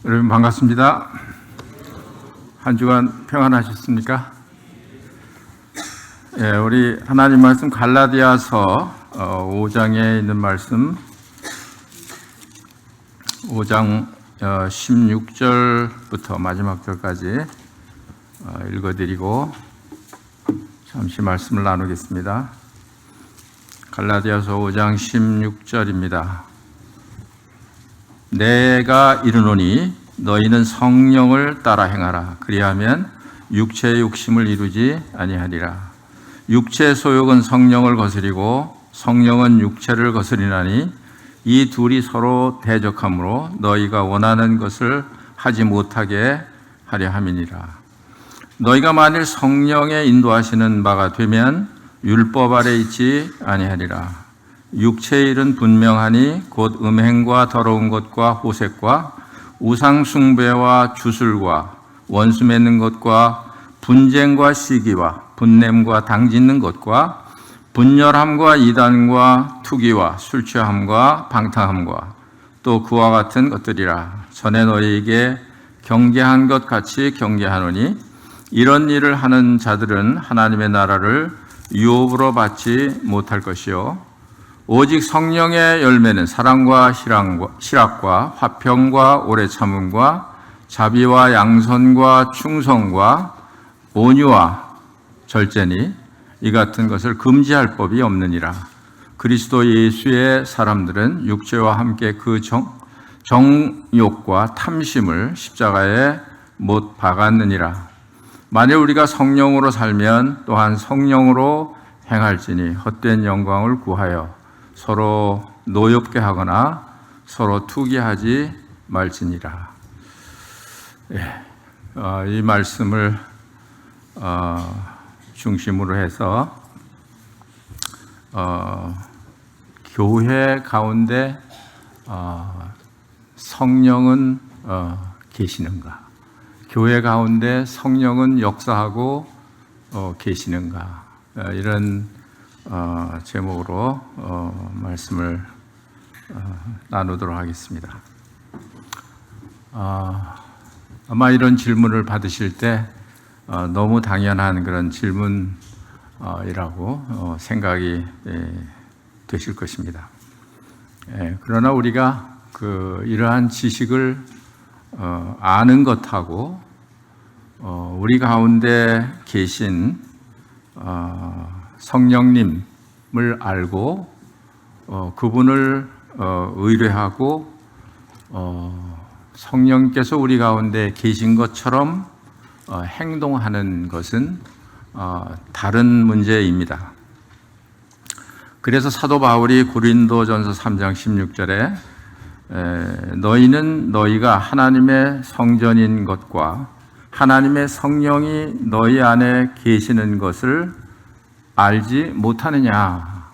여러분 반갑습니다. 한 주간 평안하셨습니까? 우리 하나님 말씀 갈라디아서 5장에 있는 말씀 5장 16절부터 마지막 절까지 읽어드리고 잠시 말씀을 나누겠습니다. 갈라디아서 5장 16절입니다. 내가 이르노니 너희는 성령을 따라 행하라. 그리하면 육체의 욕심을 이루지 아니하리라. 육체의 소욕은 성령을 거스리고 성령은 육체를 거스리나니 이 둘이 서로 대적하므로 너희가 원하는 것을 하지 못하게 하려 함이니라. 너희가 만일 성령의 인도하시는 바가 되면 율법 아래 있지 아니하리라. 육체의 일은 분명하니 곧 음행과 더러운 것과 호색과 우상 숭배와 주술과 원수 맺는 것과 분쟁과 시기와 분냄과 당짓는 것과 분열함과 이단과 투기와 술 취함과 방탕함과 또 그와 같은 것들이라. 전에 너희에게 경계한 것 같이 경계하노니 이런 일을 하는 자들은 하나님의 나라를 유업으로 받지 못할 것이요 오직 성령의 열매는 사랑과 실학과 화평과 오래 참음과 자비와 양선과 충성과 온유와 절제니 이 같은 것을 금지할 법이 없느니라. 그리스도 예수의 사람들은 육체와 함께 그 정욕과 탐심을 십자가에 못 박았느니라. 만일 우리가 성령으로 살면 또한 성령으로 행할지니 헛된 영광을 구하여 서로 노엽게 하거나 서로 투기하지 말지니라. 이 말씀을 중심으로 해서 교회 가운데 성령은 계시는가? 교회 가운데 성령은 역사하고 계시는가? 이런 제목으로 말씀을 나누도록 하겠습니다. 아마 이런 질문을 받으실 때 너무 당연한 그런 질문이라고 생각이 되실 것입니다. 그러나 우리가 이러한 지식을 아는 것하고 우리 가운데 계신 성령님을 알고 그분을 의뢰하고 성령께서 우리 가운데 계신 것처럼 행동하는 것은 다른 문제입니다. 그래서 사도 바울이 고린도전서 3장 16절에 너희는 너희가 하나님의 성전인 것과 하나님의 성령이 너희 안에 계시는 것을 알지 못하느냐?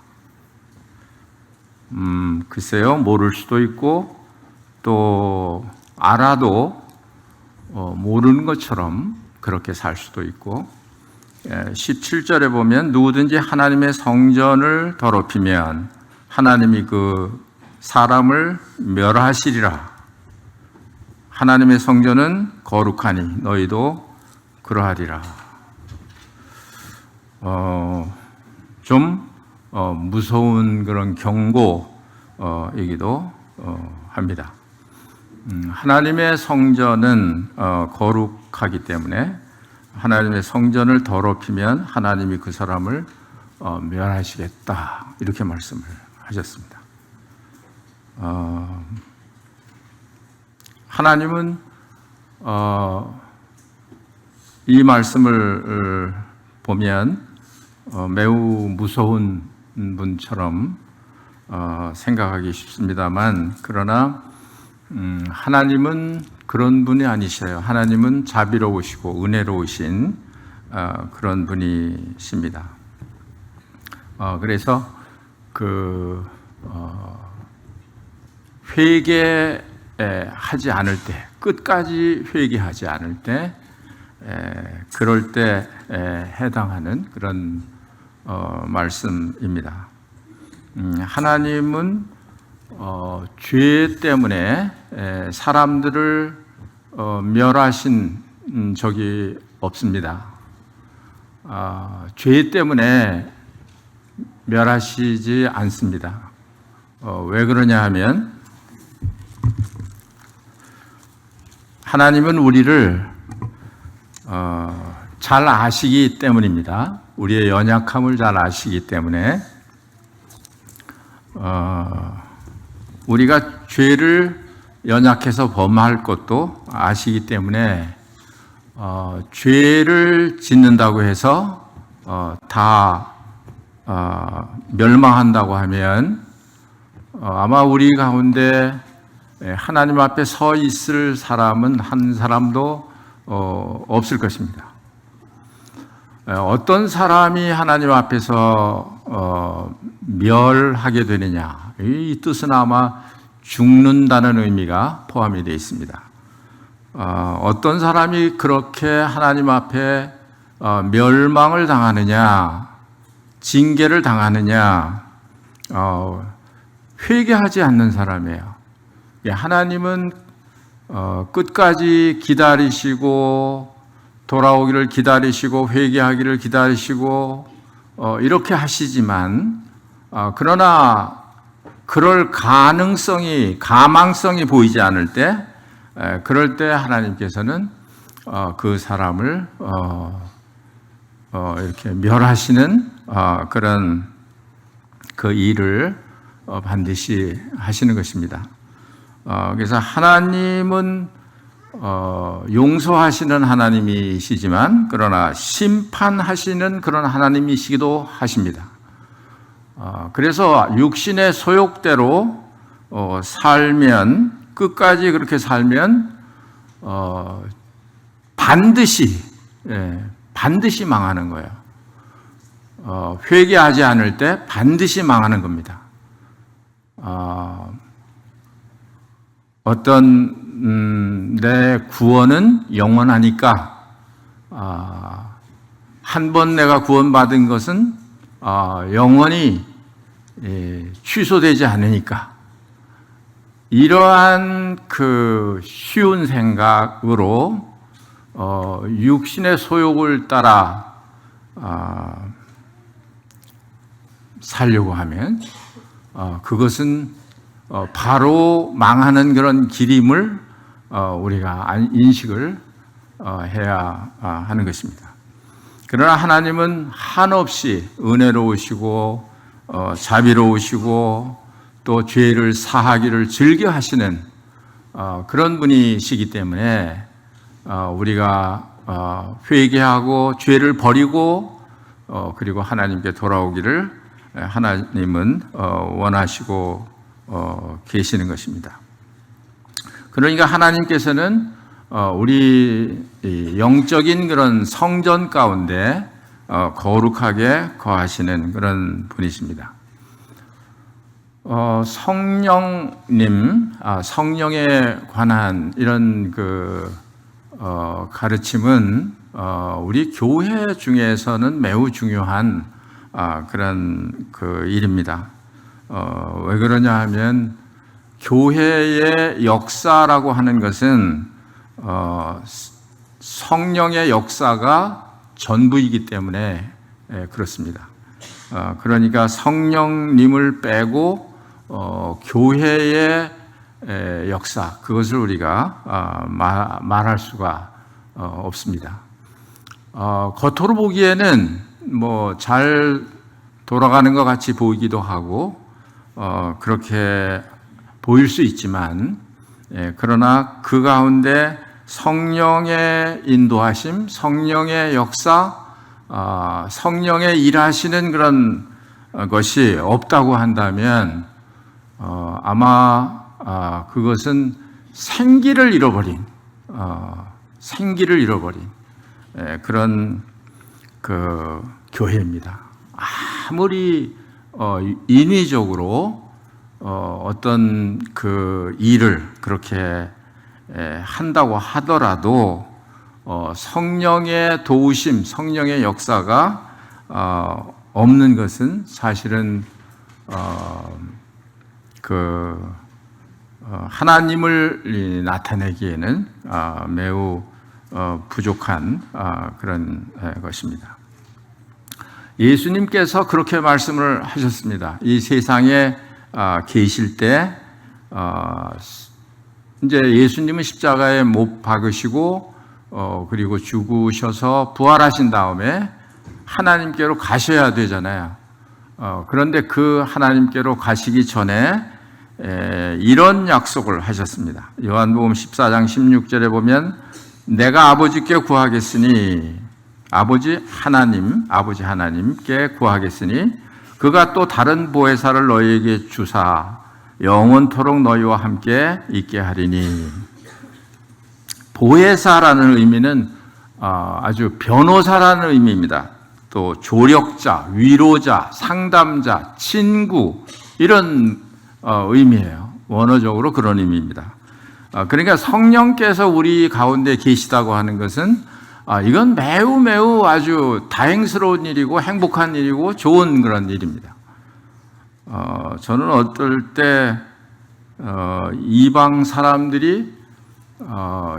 글쎄요, 모를 수도 있고 또 알아도 모르는 것처럼 그렇게 살 수도 있고 17절에 보면 누구든지 하나님의 성전을 더럽히면 하나님이 그 사람을 멸하시리라. 하나님의 성전은 거룩하니 너희도 그러하리라. 좀 무서운 그런 경고이기도 합니다. 하나님의 성전은 거룩하기 때문에 하나님의 성전을 더럽히면 하나님이 그 사람을 멸하시겠다 이렇게 말씀을 하셨습니다. 하나님은 이 말씀을 보면 매우 무서운 분처럼 생각하기 쉽습니다만 그러나 하나님은 그런 분이 아니셔요. 하나님은 자비로우시고 은혜로우신 그런 분이십니다. 그래서 회개하지 않을 때, 끝까지 회개하지 않을 때, 그럴 때 해당하는 그런 말씀입니다. 하나님은 죄 때문에 사람들을 멸하신 적이 없습니다. 죄 때문에 멸하시지 않습니다. 왜 그러냐 하면 하나님은 우리를 잘 아시기 때문입니다. 우리의 연약함을 잘 아시기 때문에 우리가 죄를 연약해서 범할 것도 아시기 때문에 죄를 짓는다고 해서 다 멸망한다고 하면 아마 우리 가운데 하나님 앞에 서 있을 사람은 한 사람도 없을 것입니다. 어떤 사람이 하나님 앞에서 멸하게 되느냐, 이 뜻은 아마 죽는다는 의미가 포함이 되어 있습니다. 어떤 사람이 그렇게 하나님 앞에 멸망을 당하느냐, 징계를 당하느냐, 회개하지 않는 사람이에요. 하나님은 끝까지 기다리시고 돌아오기를 기다리시고 회개하기를 기다리시고 이렇게 하시지만 그러나 그럴 가망성이 보이지 않을 때, 그럴 때 하나님께서는 그 사람을 이렇게 멸하시는 그런 그 일을 반드시 하시는 것입니다. 그래서 하나님은 용서하시는 하나님이시지만 그러나 심판하시는 그런 하나님이시기도 하십니다. 그래서 육신의 소욕대로 살면, 끝까지 그렇게 살면 반드시 망하는 거예요. 회개하지 않을 때 반드시 망하는 겁니다. 어떤 내 구원은 영원하니까 한 번 내가 구원받은 것은 영원히 취소되지 않으니까, 이러한 그 쉬운 생각으로 육신의 소욕을 따라 살려고 하면 그것은 바로 망하는 그런 길임을 우리가 인식을 해야 하는 것입니다. 그러나 하나님은 한없이 은혜로우시고 자비로우시고 또 죄를 사하기를 즐겨 하시는 그런 분이시기 때문에 우리가 회개하고 죄를 버리고 그리고 하나님께 돌아오기를 하나님은 원하시고 계시는 것입니다. 그러니까 하나님께서는 우리 영적인 그런 성전 가운데 거룩하게 거하시는 그런 분이십니다. 성령님, 성령에 관한 이런 그 가르침은 우리 교회 중에서는 매우 중요한 그런 그 일입니다. 왜 그러냐 하면 교회의 역사라고 하는 것은 성령의 역사가 전부이기 때문에 그렇습니다. 그러니까 성령님을 빼고 교회의 역사, 그것을 우리가 말할 수가 없습니다. 겉으로 보기에는 뭐 잘 돌아가는 것 같이 보이기도 하고 그렇게 보일 수 있지만, 그러나 그 가운데 성령의 인도하심, 성령의 역사, 성령의 일하시는 그런 것이 없다고 한다면 아마 그것은 생기를 잃어버린 그런 그 교회입니다. 아무리 인위적으로 어떤 그 일을 그렇게 한다고 하더라도 성령의 도우심, 성령의 역사가 없는 것은 사실은 그 하나님을 나타내기에는 매우 부족한 그런 것입니다. 예수님께서 그렇게 말씀을 하셨습니다. 이 세상에 계실 때 이제 예수님은 십자가에 못 박으시고 그리고 죽으셔서 부활하신 다음에 하나님께로 가셔야 되잖아요. 그런데 그 하나님께로 가시기 전에 이런 약속을 하셨습니다. 요한복음 14장 16절에 보면 내가 아버지께 구하겠으니 아버지 하나님께 구하겠으니 그가 또 다른 보혜사를 너희에게 주사 영원토록 너희와 함께 있게 하리니. 보혜사라는 의미는 아주 변호사라는 의미입니다. 또 조력자, 위로자, 상담자, 친구 이런 의미예요. 원어적으로 그런 의미입니다. 그러니까 성령께서 우리 가운데 계시다고 하는 것은 이건 매우 아주 다행스러운 일이고 행복한 일이고 좋은 그런 일입니다. 저는 어떨 때 이방 사람들이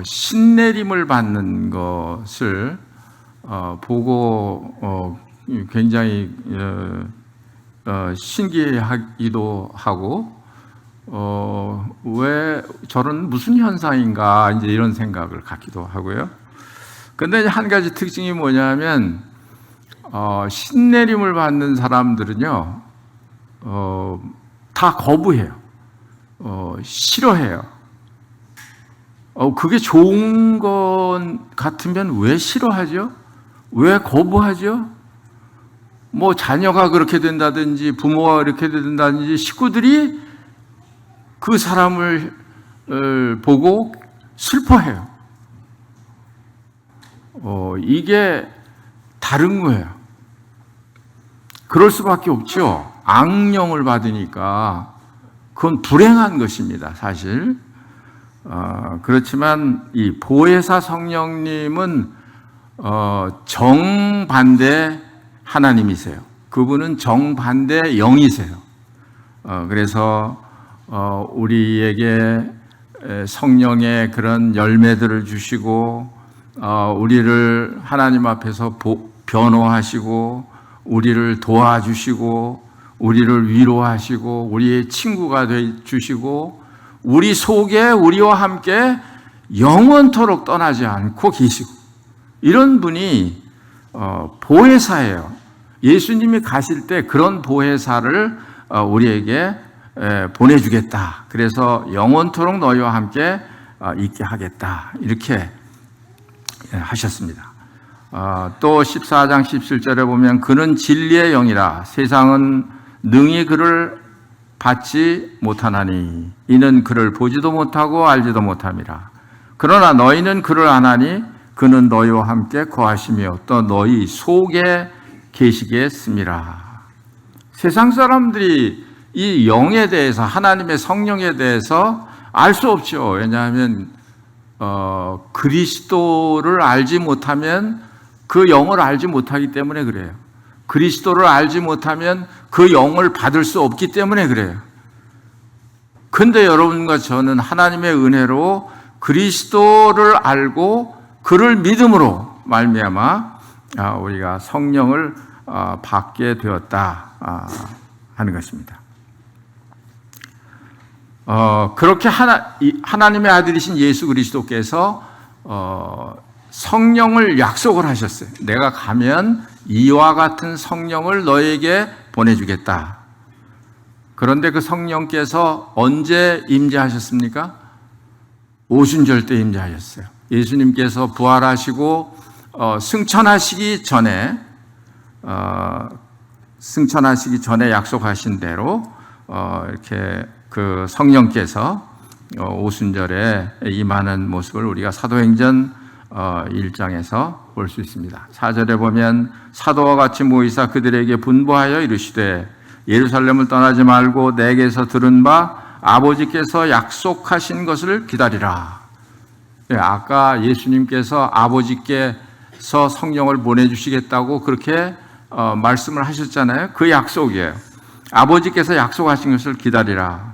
신내림을 받는 것을 보고 굉장히 신기하기도 하고 왜 저런 무슨 현상인가 이제 이런 생각을 갖기도 하고요. 근데 한 가지 특징이 뭐냐면 신내림을 받는 사람들은요 다 거부해요. 싫어해요. 그게 좋은 것 같으면 왜 싫어하죠? 왜 거부하죠? 뭐 자녀가 그렇게 된다든지 부모가 이렇게 된다든지 식구들이 그 사람을 보고 슬퍼해요. 이게 다른 거예요. 그럴 수밖에 없죠. 악령을 받으니까 그건 불행한 것입니다, 사실. 그렇지만 이 보혜사 성령님은 정반대 하나님이세요. 그분은 정반대 영이세요. 그래서 우리에게 성령의 그런 열매들을 주시고 우리를 하나님 앞에서 변호하시고 우리를 도와주시고 우리를 위로하시고 우리의 친구가 되주시고 우리 속에 우리와 함께 영원토록 떠나지 않고 계시고 이런 분이 보혜사예요. 예수님이 가실 때 그런 보혜사를 우리에게 보내주겠다. 그래서 영원토록 너희와 함께 있게 하겠다. 이렇게 하셨습니다. 또 14장 17절에 보면 그는 진리의 영이라 세상은 능히 그를 받지 못하나니 이는 그를 보지도 못하고 알지도 못함이라. 그러나 너희는 그를 아나니 그는 너희와 함께 거하시며 또 너희 속에 계시겠습니다. 세상 사람들이 이 영에 대해서 하나님의 성령에 대해서 알 수 없죠. 왜냐하면 그리스도를 알지 못하면 그 영을 알지 못하기 때문에 그래요. 그리스도를 알지 못하면 그 영을 받을 수 없기 때문에 그래요. 근데 여러분과 저는 하나님의 은혜로 그리스도를 알고 그를 믿음으로 말미암아 우리가 성령을 받게 되었다 하는 것입니다. 그렇게 하나님의 아들이신 예수 그리스도께서 성령을 약속을 하셨어요. 내가 가면 이와 같은 성령을 너에게 보내주겠다. 그런데 그 성령께서 언제 임재하셨습니까? 오순절 때 임재하셨어요. 예수님께서 부활하시고 승천하시기 전에 약속하신 대로 이렇게 그 성령께서 오순절에 임하는 모습을 우리가 사도행전 1장에서 볼 수 있습니다. 4절에 보면 사도와 같이 모이사 그들에게 분부하여 이르시되 예루살렘을 떠나지 말고 내게서 들은 바 아버지께서 약속하신 것을 기다리라. 아까 예수님께서 아버지께서 성령을 보내주시겠다고 그렇게 말씀을 하셨잖아요. 그 약속이에요. 아버지께서 약속하신 것을 기다리라.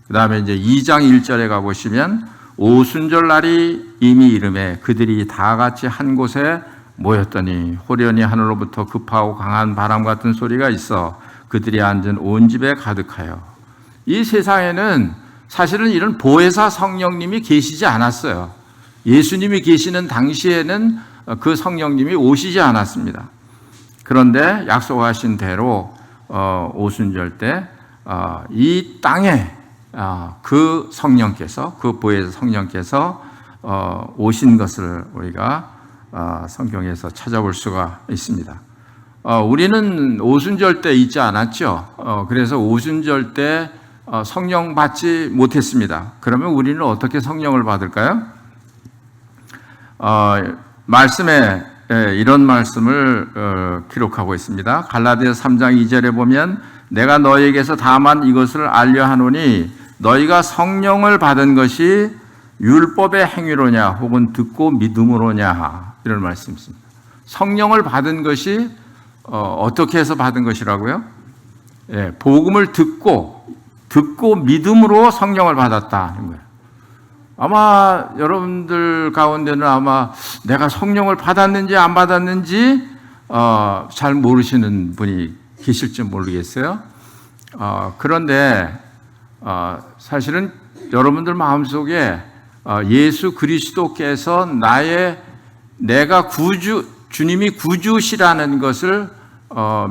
그 다음에 이제 2장 1절에 가보시면 오순절 날이 이미 이름에 그들이 다 같이 한 곳에 모였더니 호련히 하늘로부터 급하고 강한 바람 같은 소리가 있어 그들이 앉은 온 집에 가득하여. 이 세상에는 사실은 이런 보혜사 성령님이 계시지 않았어요. 예수님이 계시는 당시에는 그 성령님이 오시지 않았습니다. 그런데 약속하신 대로 오순절 때 이 땅에 그 성령께서, 그 보혜사 성령께서 오신 것을 우리가 성경에서 찾아볼 수가 있습니다. 우리는 오순절 때 있지 않았죠. 그래서 오순절 때 성령 받지 못했습니다. 그러면 우리는 어떻게 성령을 받을까요? 말씀에 이런 말씀을 기록하고 있습니다. 갈라디아서 3장 2절에 보면 내가 너희에게서 다만 이것을 알려 하노니 너희가 성령을 받은 것이 율법의 행위로냐 혹은 듣고 믿음으로냐, 이런 말씀이 있습니다. 성령을 받은 것이 어떻게 해서 받은 것이라고요? 복음을 듣고 믿음으로 성령을 받았다는 거예요. 아마 여러분들 가운데는 아마 내가 성령을 받았는지 안 받았는지 잘 모르시는 분이 계실지 모르겠어요. 그런데 사실은 여러분들 마음속에 예수 그리스도께서 내가 주님이 구주시라는 것을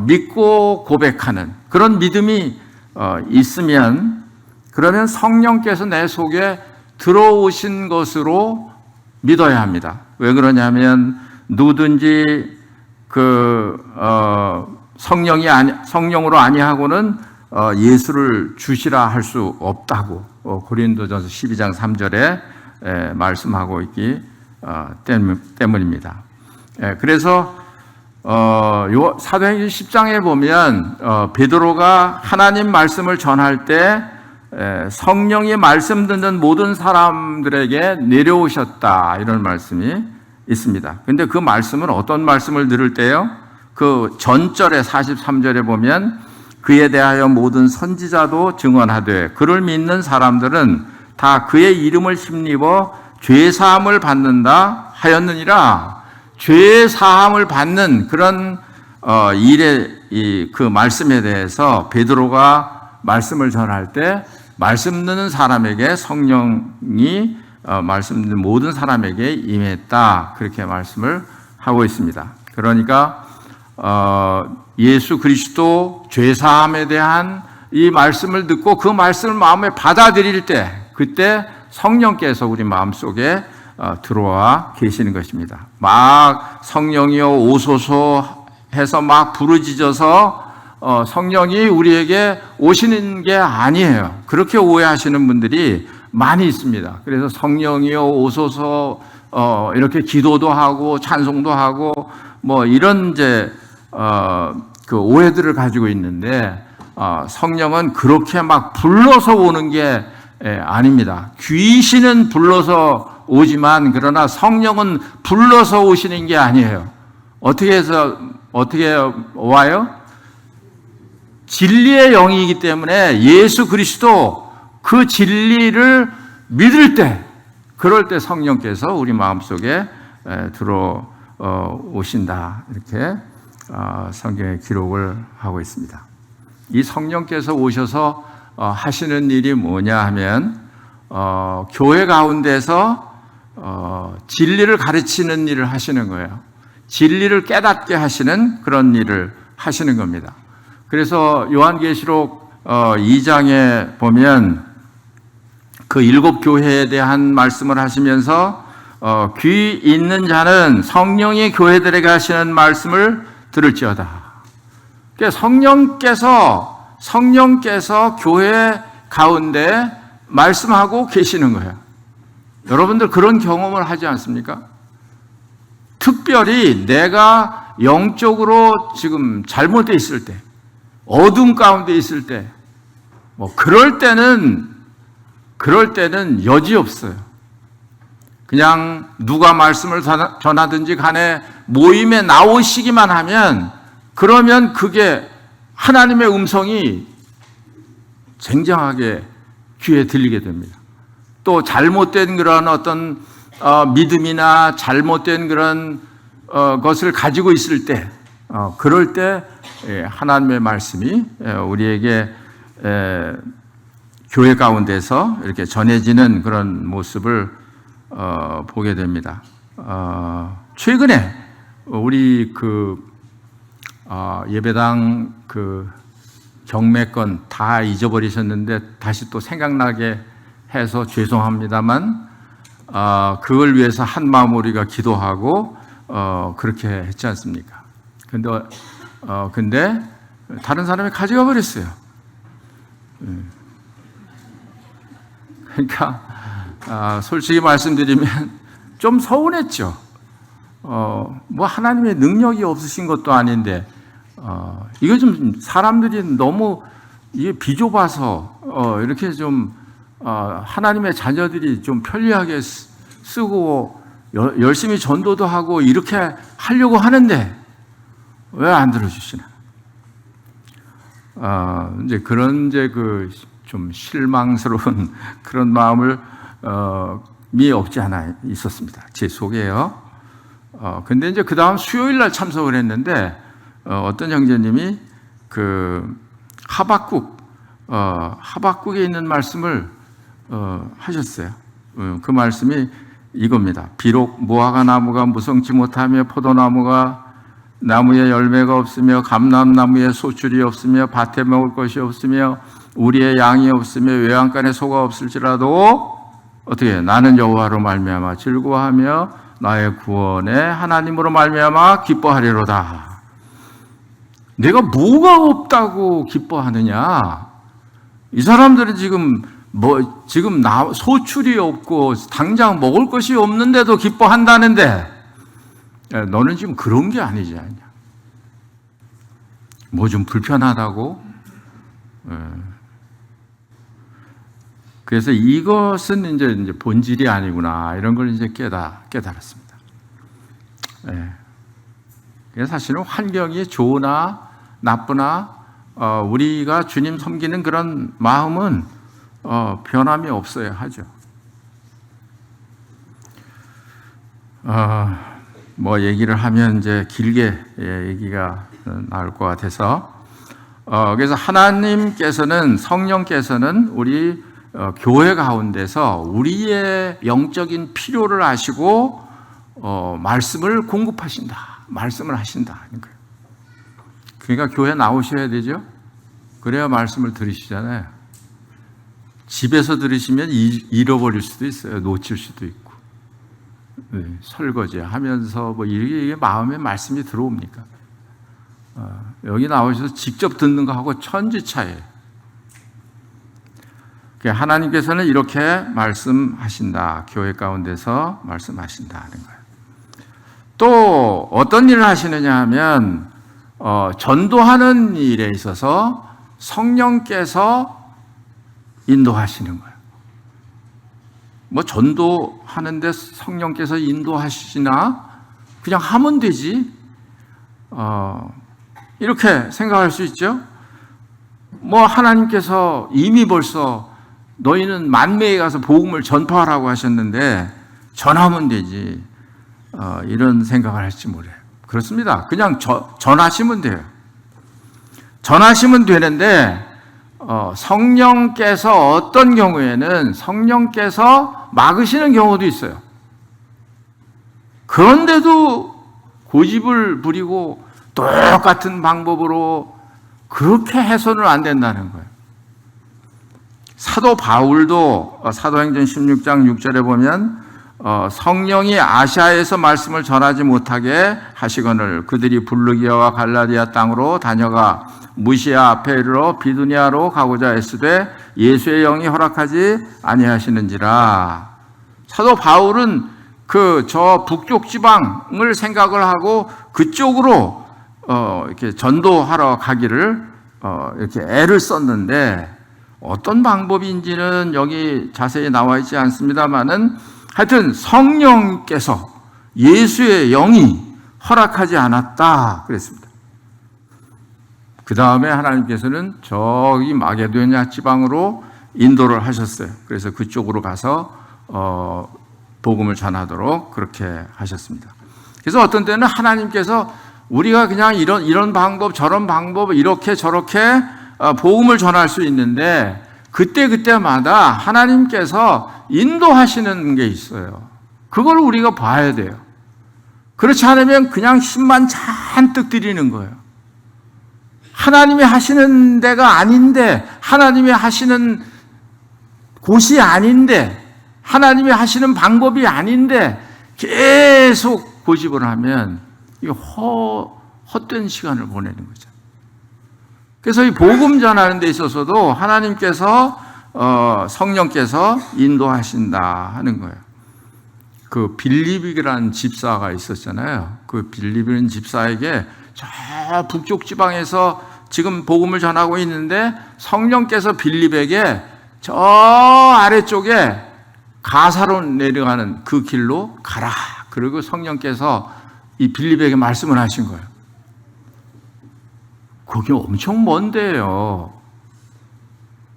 믿고 고백하는 그런 믿음이 있으면, 그러면 성령께서 내 속에 들어오신 것으로 믿어야 합니다. 왜 그러냐면 누구든지 성령으로 아니하고는 예수를 주시라 할 수 없다고 고린도전서 12장 3절에 말씀하고 있기 때문입니다. 그래서 사도행전 10장에 보면 베드로가 하나님 말씀을 전할 때 성령이 말씀 듣는 모든 사람들에게 내려오셨다, 이런 말씀이 있습니다. 그런데 그 말씀은 어떤 말씀을 들을 때요? 그 전절에 43절에 보면 그에 대하여 모든 선지자도 증언하되 그를 믿는 사람들은 다 그의 이름을 힘입어 죄사함을 받는다 하였느니라. 죄사함을 받는 그런 일의 그 말씀에 대해서 베드로가 말씀을 전할 때 말씀 듣는 사람에게 성령이 말씀 듣는 모든 사람에게 임했다, 그렇게 말씀을 하고 있습니다. 그러니까 예수 그리스도 죄사함에 대한 이 말씀을 듣고 그 말씀을 마음에 받아들일 때, 그때 성령께서 우리 마음속에 들어와 계시는 것입니다. 막 성령이여 오소서 해서 막 부르짖어서 성령이 우리에게 오시는 게 아니에요. 그렇게 오해하시는 분들이 많이 있습니다. 그래서 성령이여 오소서 이렇게 기도도 하고 찬송도 하고 뭐 이런 이제 그 오해들을 가지고 있는데 성령은 그렇게 막 불러서 오는 게 아닙니다. 귀신은 불러서 오지만 그러나 성령은 불러서 오시는 게 아니에요. 어떻게 와요? 진리의 영이기 때문에 예수 그리스도 그 진리를 믿을 때, 그럴 때 성령께서 우리 마음속에 들어오신다, 이렇게 성경에 기록을 하고 있습니다. 이 성령께서 오셔서 하시는 일이 뭐냐 하면 교회 가운데서 진리를 가르치는 일을 하시는 거예요. 진리를 깨닫게 하시는 그런 일을 하시는 겁니다. 그래서 요한계시록 2장에 보면 그 7 교회에 대한 말씀을 하시면서 귀 있는 자는 성령이 교회들에게 하시는 말씀을 들을지어다. 그러니까 성령께서 교회 가운데 말씀하고 계시는 거예요. 여러분들 그런 경험을 하지 않습니까? 특별히 내가 영적으로 지금 잘못되어 있을 때, 어둠 가운데 있을 때, 그럴 때는 여지없어요. 그냥 누가 말씀을 전하든지 간에 모임에 나오시기만 하면, 그러면 그게 하나님의 음성이 쟁쟁하게 귀에 들리게 됩니다. 또 잘못된 그런 어떤 믿음이나 잘못된 그런 것을 가지고 있을 때, 그럴 때 하나님의 말씀이 우리에게 교회 가운데서 이렇게 전해지는 그런 모습을 보게 됩니다. 최근에 우리 예배당 경매권 다 잊어버리셨는데 다시 또 생각나게 해서 죄송합니다만, 그걸 위해서 한 마음 우리가 기도하고 그렇게 했지 않습니까? 근데 다른 사람이 가져가 버렸어요. 그러니까 솔직히 말씀드리면 좀 서운했죠. 뭐 하나님의 능력이 없으신 것도 아닌데 이거 좀 사람들이 너무 이게 비좁아서 이렇게 좀 하나님의 자녀들이 좀 편리하게 쓰고 열심히 전도도 하고 이렇게 하려고 하는데 왜 안 들어주시나? 이제 그런 좀 실망스러운 그런 마음을 없지 않아 있었습니다. 제 속에요. 근데 이제 그 다음 수요일 날 참석을 했는데 어떤 형제님이 하박국에 있는 말씀을 하셨어요. 그 말씀이 이겁니다. 비록 무화과 나무가 무성치 못하며 나무에 열매가 없으며 감람나무에 소출이 없으며 밭에 먹을 것이 없으며 우리의 양이 없으며 외양간에 소가 없을지라도 어떻게 나는 여호와로 말미암아 즐거워하며 나의 구원의 하나님으로 말미암아 기뻐하리로다. 내가 뭐가 없다고 기뻐하느냐? 이 사람들은 지금 소출이 없고 당장 먹을 것이 없는데도 기뻐한다는데 너는 지금 그런 게 아니지 않냐? 뭐 좀 불편하다고? 그래서 이것은 이제 본질이 아니구나 이런 걸 이제 깨달았습니다. 그래서 사실은 환경이 좋으나 나쁘나 우리가 주님 섬기는 그런 마음은 변함이 없어야 하죠. 뭐 얘기를 하면 이제 길게 얘기가 나올 것 같아서 그래서 하나님께서는 성령께서는 우리 교회 가운데서 우리의 영적인 필요를 아시고 말씀을 공급하신다, 말씀을 하신다. 그러니까 교회 나오셔야 되죠. 그래야 말씀을 들으시잖아요. 집에서 들으시면 잃어버릴 수도 있어요. 놓칠 수도 있고. 설거지 하면서 뭐 이게 마음에 말씀이 들어옵니까? 여기 나오셔서 직접 듣는 거하고 천지차이에요. 하나님께서는 이렇게 말씀하신다. 교회 가운데서 말씀하신다는 거예요. 또 어떤 일을 하시느냐 하면 전도하는 일에 있어서 성령께서 인도하시는 거예요. 뭐 전도하는데 성령께서 인도하시나? 그냥 하면 되지. 이렇게 생각할 수 있죠. 뭐 하나님께서 이미 벌써 너희는 만매에 가서 복음을 전파하라고 하셨는데 전하면 되지. 이런 생각을 할지 모르요. 그렇습니다. 그냥 전하시면 돼요. 전하시면 되는데 성령께서 어떤 경우에는 성령께서 막으시는 경우도 있어요. 그런데도 고집을 부리고 똑같은 방법으로 그렇게 해서는 안 된다는 거예요. 사도 바울도 사도행전 16장 6절에 보면 성령이 아시아에서 말씀을 전하지 못하게 하시거늘 그들이 불르기아와 갈라디아 땅으로 다녀가 무시아 앞에 이르러 비두니아로 가고자 했으되 예수의 영이 허락하지 아니하시는지라. 사도 바울은 저 북쪽 지방을 생각을 하고 그쪽으로 이렇게 전도하러 가기를 이렇게 애를 썼는데 어떤 방법인지는 여기 자세히 나와 있지 않습니다만은 하여튼 성령께서 예수의 영이 허락하지 않았다 그랬습니다. 그 다음에 하나님께서는 저기 마게도냐 지방으로 인도를 하셨어요. 그래서 그쪽으로 가서 복음을 전하도록 그렇게 하셨습니다. 그래서 어떤 때는 하나님께서 우리가 그냥 이런 방법 저런 방법 이렇게 저렇게 복음을 전할 수 있는데 그때마다 하나님께서 인도하시는 게 있어요. 그걸 우리가 봐야 돼요. 그렇지 않으면 그냥 힘만 잔뜩 들이는 거예요. 하나님이 하시는 데가 아닌데, 하나님이 하시는 곳이 아닌데, 하나님이 하시는 방법이 아닌데 계속 고집을 하면 이게 헛된 시간을 보내는 거죠. 그래서 이 복음 전하는 데 있어서도 하나님께서 성령께서 인도하신다 하는 거예요. 그 빌립이라는 집사가 있었잖아요. 그 빌립이라는 집사에게 저 북쪽 지방에서 지금 복음을 전하고 있는데 성령께서 빌립에게 저 아래쪽에 가사로 내려가는 그 길로 가라. 그리고 성령께서 이 빌립에게 말씀을 하신 거예요. 그게 엄청 먼 데예요.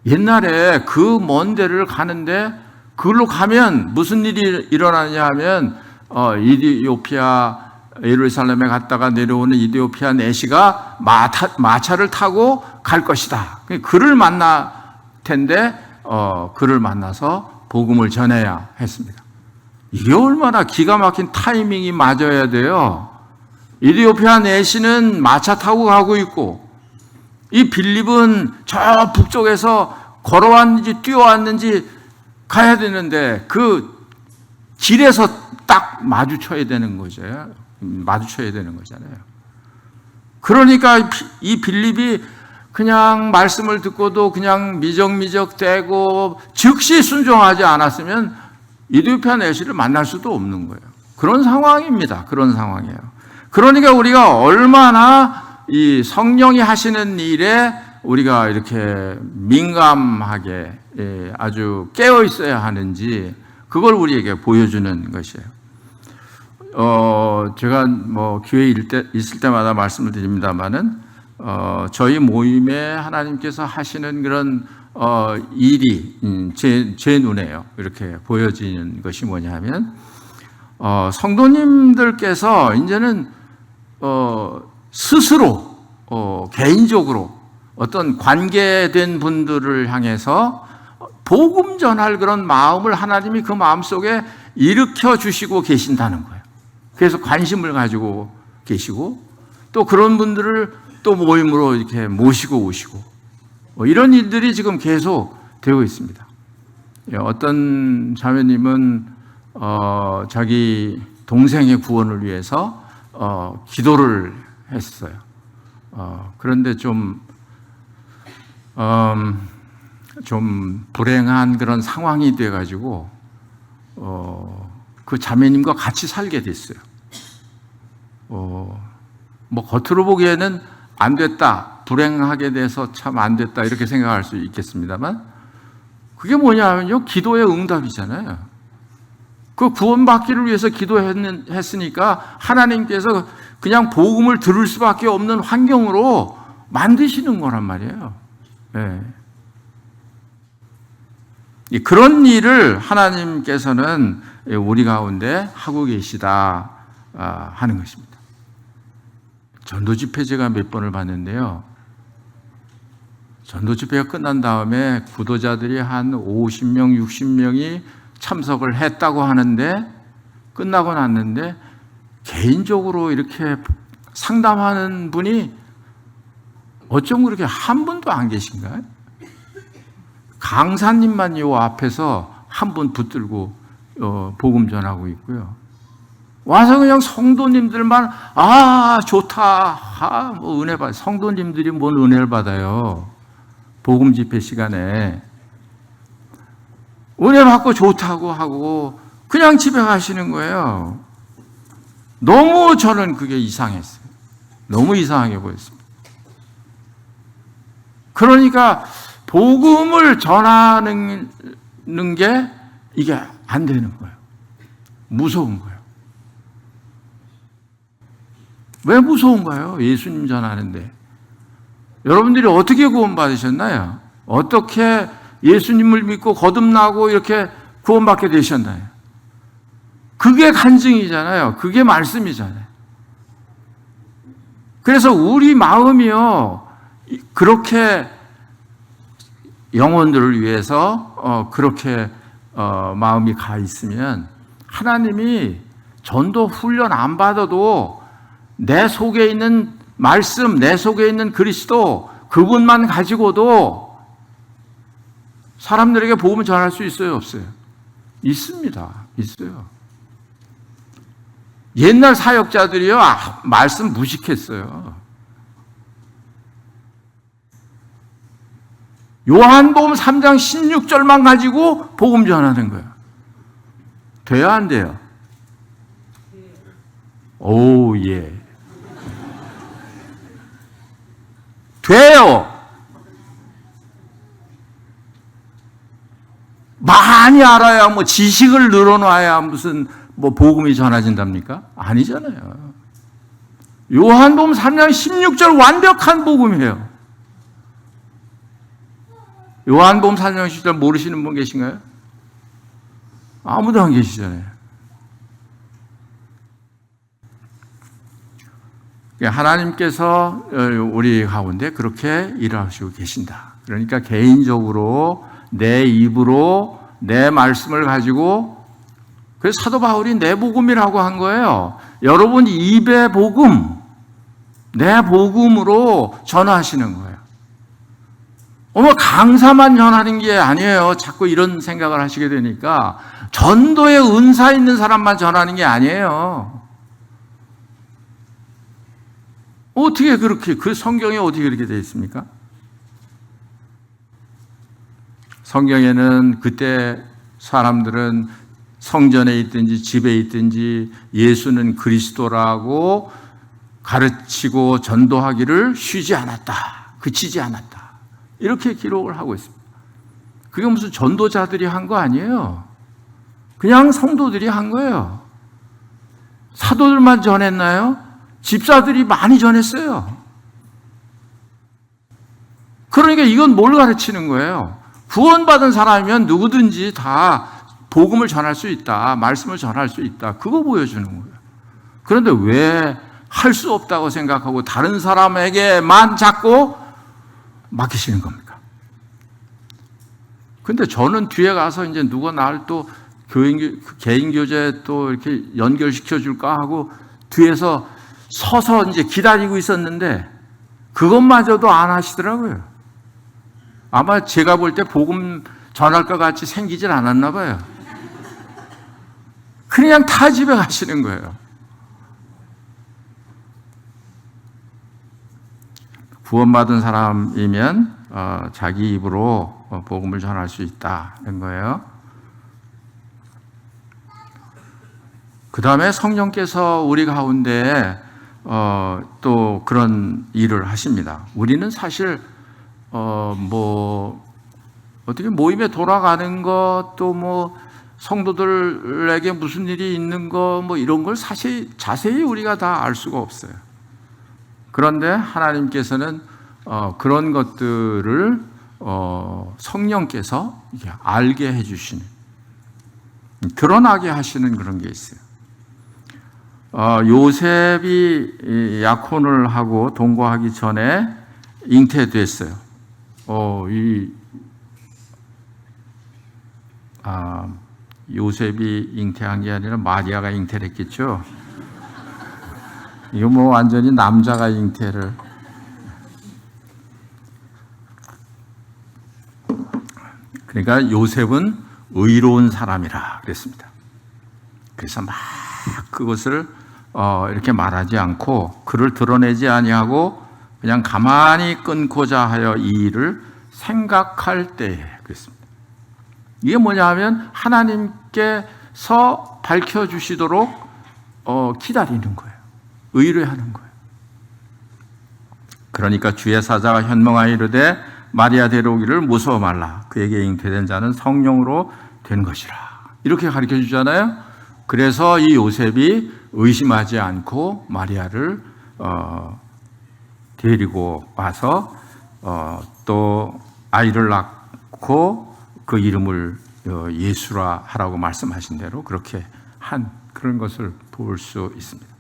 옛날에 그 먼 데를 가는데 그걸로 가면 무슨 일이 일어나냐 하면 이디오피아 예루살렘에 갔다가 내려오는 이디오피아 내시가 마차를 타고 갈 것이다. 그를 만날 텐데 그를 만나서 복음을 전해야 했습니다. 이게 얼마나 기가 막힌 타이밍이 맞아야 돼요. 이디오피아 내시는 마차 타고 가고 있고 이 빌립은 저 북쪽에서 걸어왔는지 뛰어왔는지 가야 되는데 그 길에서 딱 마주쳐야 되는 거죠. 마주쳐야 되는 거잖아요. 그러니까 이 빌립이 그냥 말씀을 듣고도 그냥 미적미적 대고 즉시 순종하지 않았으면 이디오피아 내시를 만날 수도 없는 거예요. 그런 상황입니다. 그런 상황이에요. 그러니까 우리가 얼마나 이 성령이 하시는 일에 우리가 이렇게 민감하게 아주 깨어 있어야 하는지 그걸 우리에게 보여주는 것이에요. 제가 뭐 기회 있을 때마다 말씀을 드립니다만은 저희 모임에 하나님께서 하시는 그런 일이 제 눈에요. 이렇게 보여지는 것이 뭐냐면 성도님들께서 이제는 스스로 개인적으로 어떤 관계된 분들을 향해서 복음 전할 그런 마음을 하나님이 그 마음속에 일으켜 주시고 계신다는 거예요. 그래서 관심을 가지고 계시고 또 그런 분들을 또 모임으로 이렇게 모시고 오시고 이런 일들이 지금 계속 되고 있습니다. 어떤 자매님은 자기 동생의 구원을 위해서 기도를 했어요. 그런데 좀 불행한 그런 상황이 돼가지고 그 자매님과 같이 살게 됐어요. 뭐 겉으로 보기에는 안 됐다, 불행하게 돼서 참 안 됐다 이렇게 생각할 수 있겠습니다만 그게 뭐냐면요, 기도의 응답이잖아요. 그 구원받기를 위해서 기도했으니까 하나님께서 그냥 복음을 들을 수밖에 없는 환경으로 만드시는 거란 말이에요. 네. 그런 일을 하나님께서는 우리 가운데 하고 계시다 하는 것입니다. 전도 집회 제가 몇 번을 봤는데요. 전도 집회가 끝난 다음에 구도자들이 한 50명, 60명이 참석을 했다고 하는데 끝나고 났는데 개인적으로 이렇게 상담하는 분이 어쩜 그렇게 한 분도 안 계신가요? 강사님만 요 앞에서 한 분 붙들고 복음 전하고 있고요. 와서 그냥 성도님들만 좋다, 뭐 은혜 받아. 성도님들이 뭔 은혜를 받아요? 복음 집회 시간에 은혜 받고 좋다고 하고 그냥 집에 가시는 거예요. 너무 저는 그게 이상했어요. 너무 이상하게 보였습니다. 그러니까 복음을 전하는 게 이게 안 되는 거예요. 무서운 거예요. 왜 무서운가요? 예수님 전하는데. 여러분들이 어떻게 구원받으셨나요? 어떻게 예수님을 믿고 거듭나고 이렇게 구원받게 되셨나요? 그게 간증이잖아요. 그게 말씀이잖아요. 그래서 우리 마음이요, 그렇게 영혼들을 위해서 그렇게 마음이 가 있으면 하나님이 전도 훈련 안 받아도 내 속에 있는 말씀, 내 속에 있는 그리스도, 그분만 가지고도 사람들에게 복음을 전할 수 있어요, 없어요? 있습니다. 있어요. 옛날 사역자들이요, 말씀 무식했어요. 요한복음 3장 16절만 가지고 복음 전하는 거예요. 돼요, 안 돼요? 오, 예. 돼요. 많이 알아야, 뭐 지식을 늘어놔야 무슨 뭐 복음이 전해진답니까? 아니잖아요. 요한복음 3장 16절 완벽한 복음이에요. 요한복음 3장 16절 모르시는 분 계신가요? 아무도 안 계시잖아요. 하나님께서 우리 가운데 그렇게 일하시고 계신다. 그러니까 개인적으로 내 입으로 내 말씀을 가지고, 그래서 사도 바울이 내 복음이라고 한 거예요. 여러분 입의 복음, 내 복음으로 전하시는 거예요. 강사만 전하는 게 아니에요. 자꾸 이런 생각을 하시게 되니까 전도에 은사 있는 사람만 전하는 게 아니에요. 어떻게 그렇게, 그 성경에 어떻게 그렇게 되어 있습니까? 성경에는 그때 사람들은 성전에 있든지 집에 있든지 예수는 그리스도라고 가르치고 전도하기를 쉬지 않았다. 그치지 않았다. 이렇게 기록을 하고 있습니다. 그게 무슨 전도자들이 한 거 아니에요. 그냥 성도들이 한 거예요. 사도들만 전했나요? 집사들이 많이 전했어요. 그러니까 이건 뭘 가르치는 거예요? 구원받은 사람이면 누구든지 다 복음을 전할 수 있다. 말씀을 전할 수 있다. 그거 보여주는 거예요. 그런데 왜 할 수 없다고 생각하고 다른 사람에게만 자꾸 맡기시는 겁니까? 근데 저는 뒤에 가서 이제 누가 나를 또 개인교제에 또 이렇게 연결시켜 줄까 하고 뒤에서 서서 이제 기다리고 있었는데 그것마저도 안 하시더라고요. 아마 제가 볼 때 복음 전할 것 같이 생기질 않았나 봐요. 그냥 타 집에 가시는 거예요. 구원받은 사람이면 자기 입으로 복음을 전할 수 있다는 거예요. 그 다음에 성령께서 우리 가운데 또 그런 일을 하십니다. 우리는 사실 어떻게 모임에 돌아가는 것, 또 뭐 성도들에게 무슨 일이 있는 거, 뭐 이런 걸 사실 자세히 우리가 다 알 수가 없어요. 그런데 하나님께서는 그런 것들을 성령께서 알게 해주시는, 드러나게 하시는 그런 게 있어요. 요셉이 약혼을 하고 동거하기 전에 잉태됐어요. 요셉이 잉태한 게 아니라 마리아가 잉태를 했겠죠. 이거 뭐 완전히 남자가 잉태를. 그러니까 요셉은 의로운 사람이라 그랬습니다. 그래서 막 그것을 이렇게 말하지 않고 그를 드러내지 아니하고 그냥 가만히 끊고자 하여 이 일을 생각할 때에 그랬습니다. 이게 뭐냐 하면 하나님께서 밝혀주시도록 기다리는 거예요. 의뢰하는 거예요. 그러니까 주의 사자가 현몽하여 이르되 마리아 데려오기를 무서워 말라. 그에게 잉태된 자는 성령으로 된 것이라. 이렇게 가르쳐 주잖아요. 그래서 이 요셉이 의심하지 않고 마리아를 데리고 와서 또 아이를 낳고 그 이름을 예수라 하라고 말씀하신 대로 그렇게 한 그런 것을 볼 수 있습니다.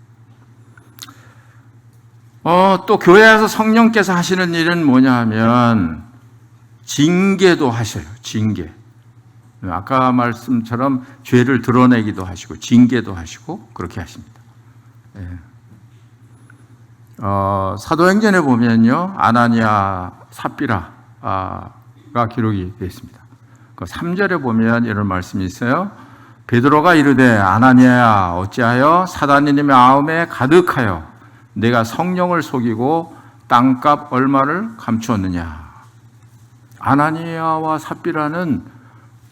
또 교회에서 성령께서 하시는 일은 뭐냐 하면 징계도 하셔요. 징계. 아까 말씀처럼 죄를 드러내기도 하시고 징계도 하시고 그렇게 하십니다. 사도행전에 보면요, 아나니아 삽비라가 기록이 되어 있습니다. 그 3절에 보면 이런 말씀이 있어요. 베드로가 이르되 아나니아야 어찌하여 사단이 네 마음에 가득하여 내가 성령을 속이고 땅값 얼마를 감추었느냐. 아나니아와 삽비라는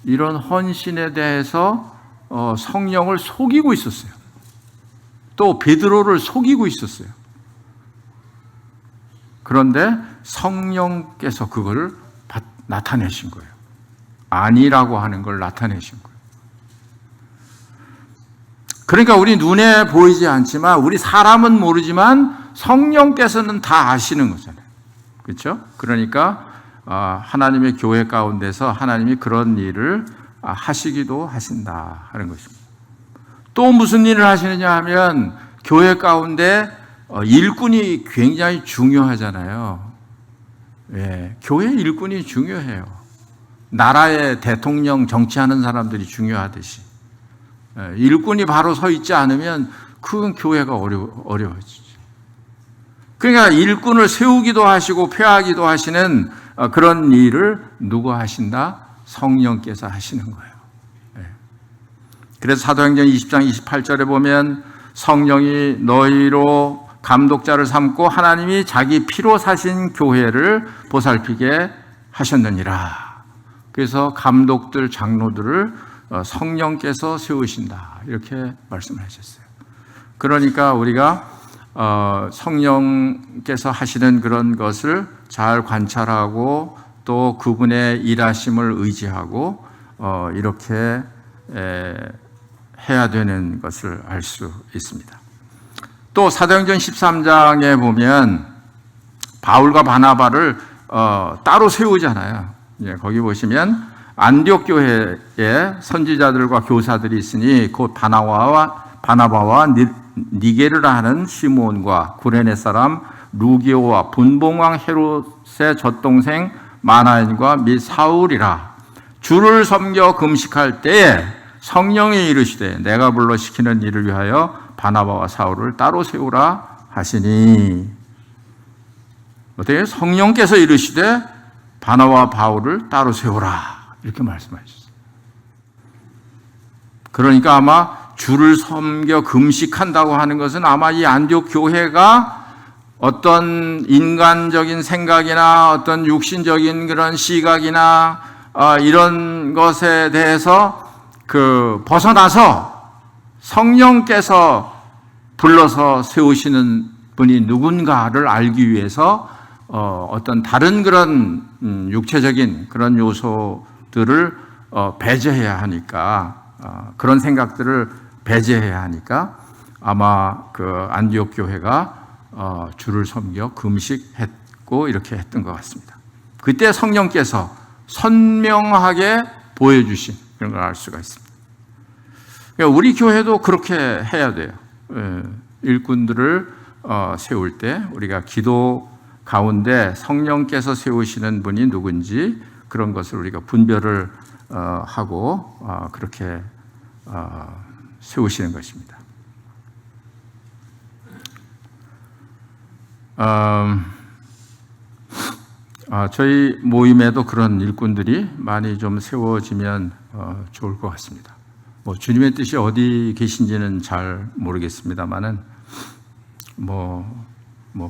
이런 헌신에 대해서 성령을 속이고 있었어요. 또 베드로를 속이고 있었어요. 그런데 성령께서 그걸 나타내신 거예요. 아니라고 하는 걸 나타내신 거예요. 그러니까 우리 눈에 보이지 않지만 우리 사람은 모르지만 성령께서는 다 아시는 거잖아요. 그렇죠? 그러니까 하나님의 교회 가운데서 하나님이 그런 일을 하시기도 하신다 하는 것입니다. 또 무슨 일을 하시느냐 하면 교회 가운데 일꾼이 굉장히 중요하잖아요. 교회 일꾼이 중요해요. 나라의 대통령 정치하는 사람들이 중요하듯이 일꾼이 바로 서 있지 않으면 그건 교회가 어려워지죠. 그러니까 일꾼을 세우기도 하시고 폐하기도 하시는 그런 일을 누가 하신다? 성령께서 하시는 거예요. 그래서 사도행전 20장 28절에 보면 성령이 너희로 감독자를 삼고 하나님이 자기 피로 사신 교회를 보살피게 하셨느니라. 그래서 감독들, 장로들을 성령께서 세우신다. 이렇게 말씀을 하셨어요. 그러니까 우리가 성령께서 하시는 그런 것을 잘 관찰하고 또 그분의 일하심을 의지하고 이렇게 해야 되는 것을 알 수 있습니다. 또 사도행전 13장에 보면 바울과 바나바를 따로 세우잖아요. 거기 보시면 안디옥 교회에 선지자들과 교사들이 있으니 곧 바나바와 니게르라 하는 시몬과 구레네 사람 루기오와 분봉왕 헤롯의 젖동생 마나엔과 및 사울이라. 주를 섬겨 금식할 때에 성령이 이르시되 내가 불러 시키는 일을 위하여 바나바와 사울을 따로 세우라 하시니. 어떻게? 성령께서 이르시되 바나바와 바울을 따로 세우라 이렇게 말씀하셨어요. 그러니까 아마 주를 섬겨 금식한다고 하는 것은 아마 이 안디옥 교회가 어떤 인간적인 생각이나 어떤 육신적인 그런 시각이나 이런 것에 대해서 벗어나서 성령께서 불러서 세우시는 분이 누군가를 알기 위해서 어떤 다른 그런 육체적인 그런 요소들을 배제해야 하니까 그런 생각들을 배제해야 하니까 아마 그 안디옥 교회가 주를 섬겨 금식했고 이렇게 했던 것 같습니다. 그때 성령께서 선명하게 보여주신 그런 걸 알 수가 있습니다. 그러니까 우리 교회도 그렇게 해야 돼요. 일꾼들을 세울 때 우리가 기도 가운데 성령께서 세우시는 분이 누군지 그런 것을 우리가 분별을 하고 그렇게 세우시는 것입니다. 저희 모임에도 그런 일꾼들이 많이 좀 세워지면 좋을 것 같습니다. 주님의 뜻이 어디 계신지는 잘 모르겠습니다만은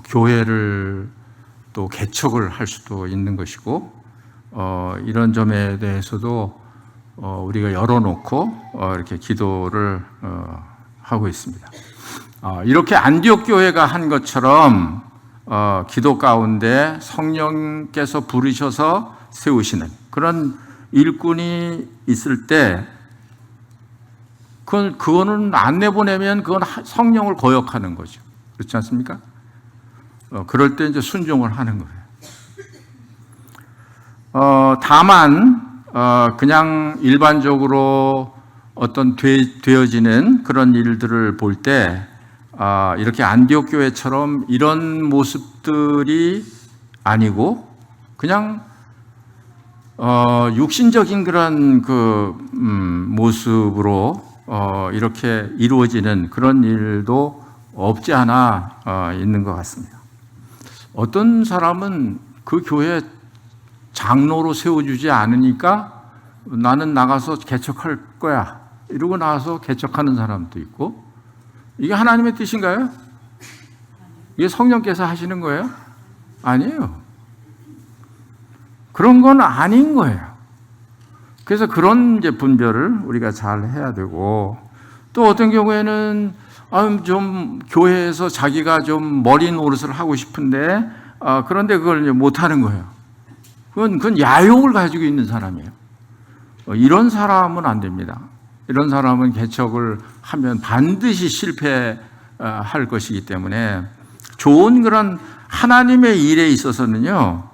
교회를 또 개척을 할 수도 있는 것이고 이런 점에 대해서도 우리가 열어놓고 이렇게 기도를 하고 있습니다. 이렇게 안디옥 교회가 한 것처럼 기도 가운데 성령께서 부르셔서 세우시는 그런 일꾼이 있을 때 그거는 안 내보내면 그건 성령을 거역하는 거죠. 그렇지 않습니까? 그럴 때 이제 순종을 하는 거예요. 다만 그냥 일반적으로 어떤 되어지는 그런 일들을 볼 때 이렇게 안디옥 교회처럼 이런 모습들이 아니고 그냥 육신적인 그런 모습으로 이렇게 이루어지는 그런 일도 없지 않아 있는 것 같습니다. 어떤 사람은 그 교회 장로로 세워주지 않으니까 나는 나가서 개척할 거야 이러고 나와서 개척하는 사람도 있고, 이게 하나님의 뜻인가요? 이게 성령께서 하시는 거예요? 아니에요. 그런 건 아닌 거예요. 그래서 그런 이제 분별을 우리가 잘 해야 되고, 또 어떤 경우에는 좀 교회에서 자기가 좀 머리 노릇을 하고 싶은데 그런데 그걸 못 하는 거예요. 그건 야욕을 가지고 있는 사람이에요. 이런 사람은 안 됩니다. 이런 사람은 개척을 하면 반드시 실패할 것이기 때문에 좋은 그런 하나님의 일에 있어서는요,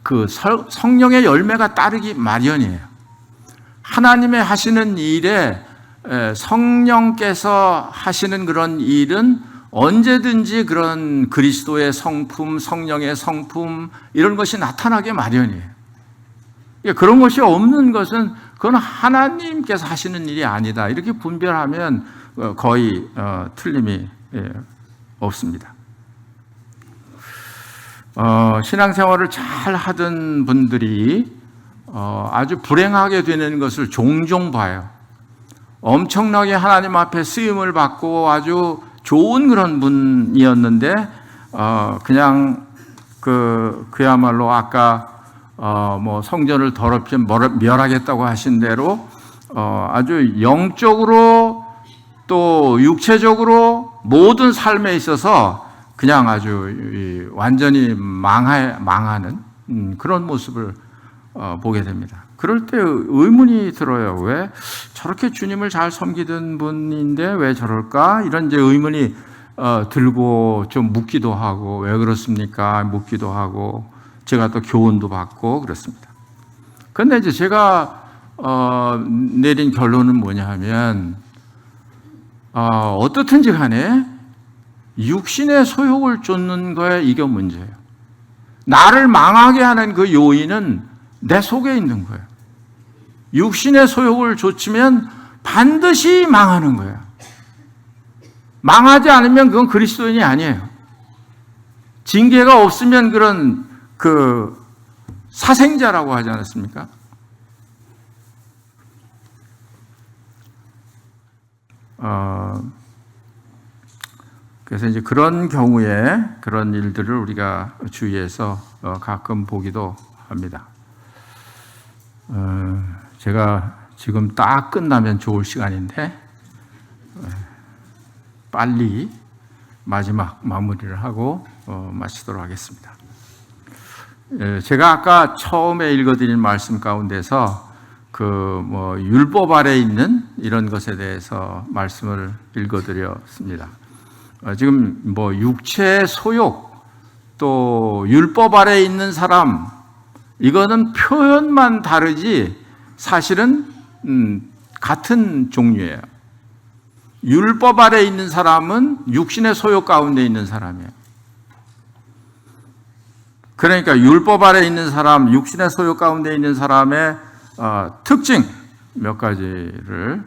그 성령의 열매가 따르기 마련이에요. 하나님의 하시는 일에 성령께서 하시는 그런 일은 언제든지 그런 그리스도의 성품, 성령의 성품 이런 것이 나타나게 마련이에요. 그런 것이 없는 것은 그건 하나님께서 하시는 일이 아니다. 이렇게 분별하면 거의 틀림이 없습니다. 신앙생활을 잘 하던 분들이 아주 불행하게 되는 것을 종종 봐요. 엄청나게 하나님 앞에 쓰임을 받고 아주 좋은 그런 분이었는데 그냥 그야말로 아까 뭐 성전을 더럽히 멸하겠다고 하신 대로 아주 영적으로 또 육체적으로 모든 삶에 있어서 그냥 아주 완전히 망하는 그런 모습을 보게 됩니다. 그럴 때 의문이 들어요. 왜 저렇게 주님을 잘 섬기던 분인데 왜 저럴까? 이런 이제 의문이 들고 좀 묻기도 하고, 왜 그렇습니까? 묻기도 하고, 제가 또 교훈도 받고 그렇습니다. 그런데 이제 제가 내린 결론은 뭐냐 하면 어떻든지 간에 육신의 소욕을 쫓는 거에 이게 문제예요. 나를 망하게 하는 그 요인은 내 속에 있는 거예요. 육신의 소욕을 좇으면 반드시 망하는 거예요. 망하지 않으면 그건 그리스도인이 아니에요. 징계가 없으면 그런 사생자라고 하지 않았습니까? 그래서 이제 그런 경우에 그런 일들을 우리가 주위에서 가끔 보기도 합니다. 제가 지금 딱 끝나면 좋을 시간인데 빨리 마지막 마무리를 하고 마치도록 하겠습니다. 제가 아까 처음에 읽어드린 말씀 가운데서 율법 아래 있는 이런 것에 대해서 말씀을 읽어드렸습니다. 지금 육체의 소욕 또 율법 아래 있는 사람, 이거는 표현만 다르지 사실은 같은 종류예요. 율법 아래 있는 사람은 육신의 소욕 가운데 있는 사람이에요. 그러니까 율법 아래 있는 사람, 육신의 소욕 가운데 있는 사람의 특징 몇 가지를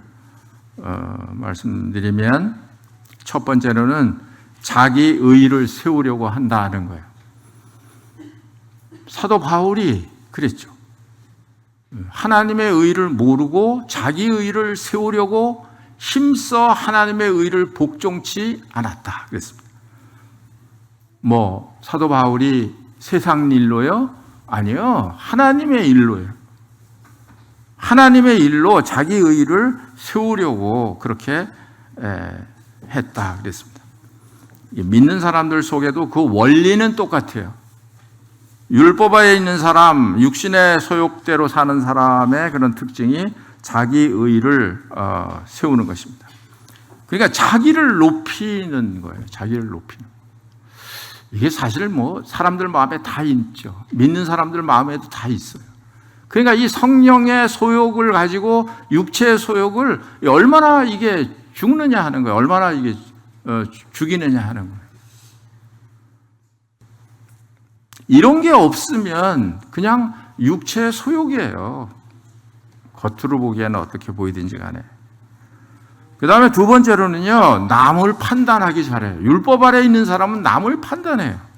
말씀드리면, 첫 번째로는 자기 의의를 세우려고 한다는 거예요. 사도 바울이 그랬죠. 하나님의 의의를 모르고 자기 의의를 세우려고 힘써 하나님의 의의를 복종치 않았다 그랬습니다. 사도 바울이 세상 일로요? 아니요. 하나님의 일로요. 하나님의 일로 자기 의의를 세우려고 그렇게 했다 그랬습니다. 믿는 사람들 속에도 그 원리는 똑같아요. 율법 아래 있는 사람, 육신의 소욕대로 사는 사람의 그런 특징이 자기 의의를 세우는 것입니다. 그러니까 자기를 높이는 거예요. 자기를 높이는. 이게 사실 사람들 마음에 다 있죠. 믿는 사람들 마음에도 다 있어요. 그러니까 이 성령의 소욕을 가지고 육체의 소욕을 얼마나 이게 죽느냐 하는 거예요. 얼마나 이게 죽이느냐 하는 거예요. 이런 게 없으면 그냥 육체의 소욕이에요. 겉으로 보기에는 어떻게 보이든지 간에. 그 다음에 두 번째로는요, 남을 판단하기 잘해요. 율법 아래 있는 사람은 남을 판단해요.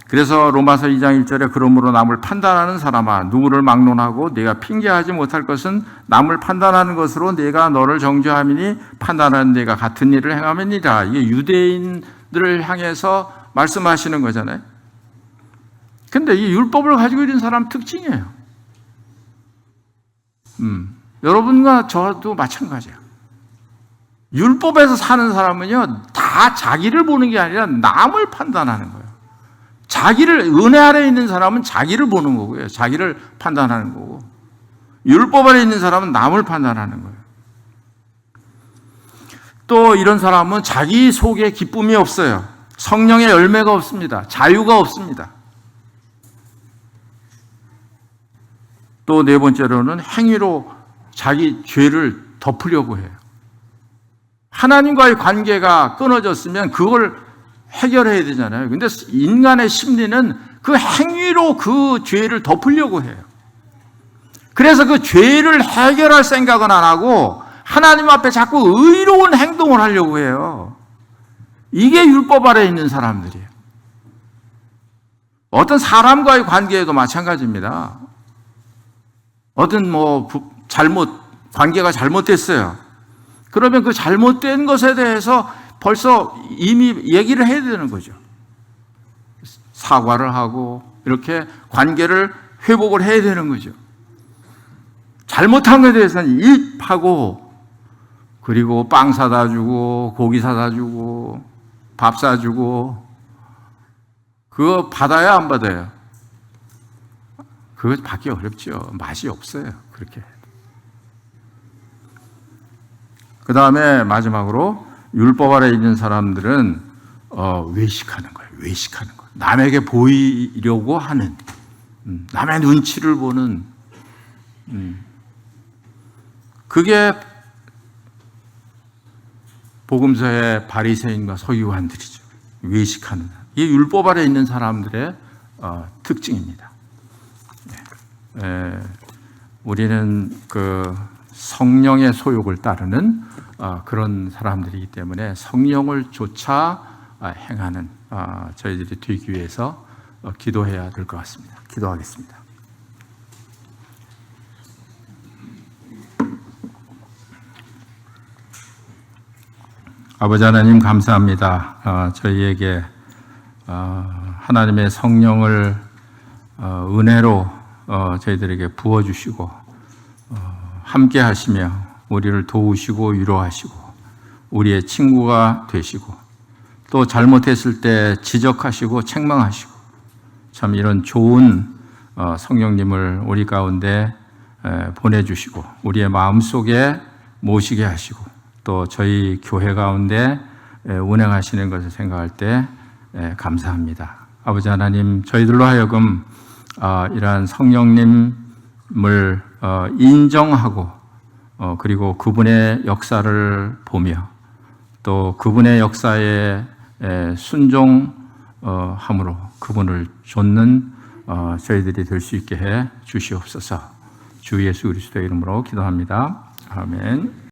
그래서 로마서 2장 1절에 그러므로 남을 판단하는 사람아 누구를 막론하고 네가 핑계하지 못할 것은 남을 판단하는 것으로 네가 너를 정죄함이니 판단하는 네가 같은 일을 행함이니라. 이게 유대인들을 향해서 말씀하시는 거잖아요. 근데 이 율법을 가지고 있는 사람 특징이에요. 여러분과 저도 마찬가지예요. 율법에서 사는 사람은요, 다 자기를 보는 게 아니라 남을 판단하는 거예요. 자기를, 은혜 아래 있는 사람은 자기를 보는 거고요. 자기를 판단하는 거고. 율법 아래 있는 사람은 남을 판단하는 거예요. 또 이런 사람은 자기 속에 기쁨이 없어요. 성령의 열매가 없습니다. 자유가 없습니다. 또 네 번째로는 행위로 자기 죄를 덮으려고 해요. 하나님과의 관계가 끊어졌으면 그걸 해결해야 되잖아요. 근데 인간의 심리는 그 행위로 그 죄를 덮으려고 해요. 그래서 그 죄를 해결할 생각은 안 하고 하나님 앞에 자꾸 의로운 행동을 하려고 해요. 이게 율법 아래 있는 사람들이에요. 어떤 사람과의 관계에도 마찬가지입니다. 어떤 관계가 잘못됐어요. 그러면 그 잘못된 것에 대해서 벌써 이미 얘기를 해야 되는 거죠. 사과를 하고 이렇게 관계를 회복을 해야 되는 거죠. 잘못한 것에 대해서는 입하고 그리고 빵 사다 주고 고기 사다 주고 밥 사주고 그거 받아야 안 받아요? 그거 받기 어렵죠. 맛이 없어요. 그렇게. 그 다음에 마지막으로 율법 아래 있는 사람들은 외식하는 거예요. 외식하는 거. 남에게 보이려고 하는, 남의 눈치를 보는, 그게 복음서의 바리새인과 서기관들이죠. 외식하는. 이게 율법 아래 있는 사람들의 특징입니다. 우리는 그 성령의 소욕을 따르는 그런 사람들이기 때문에 성령을 쫓아 행하는 저희들이 되기 위해서 기도해야 될 것 같습니다. 기도하겠습니다. 아버지 하나님 감사합니다. 저희에게 하나님의 성령을 은혜로 저희들에게 부어주시고 함께 하시며 우리를 도우시고 위로하시고 우리의 친구가 되시고 또 잘못했을 때 지적하시고 책망하시고 참 이런 좋은 성령님을 우리 가운데 보내주시고 우리의 마음속에 모시게 하시고 또 저희 교회 가운데 운행하시는 것을 생각할 때 감사합니다. 아버지 하나님 저희들로 하여금 이러한 성령님을 인정하고 그리고 그분의 역사를 보며 또 그분의 역사에 순종함으로 그분을 좇는 저희들이 될 수 있게 해 주시옵소서. 주 예수 그리스도의 이름으로 기도합니다. 아멘.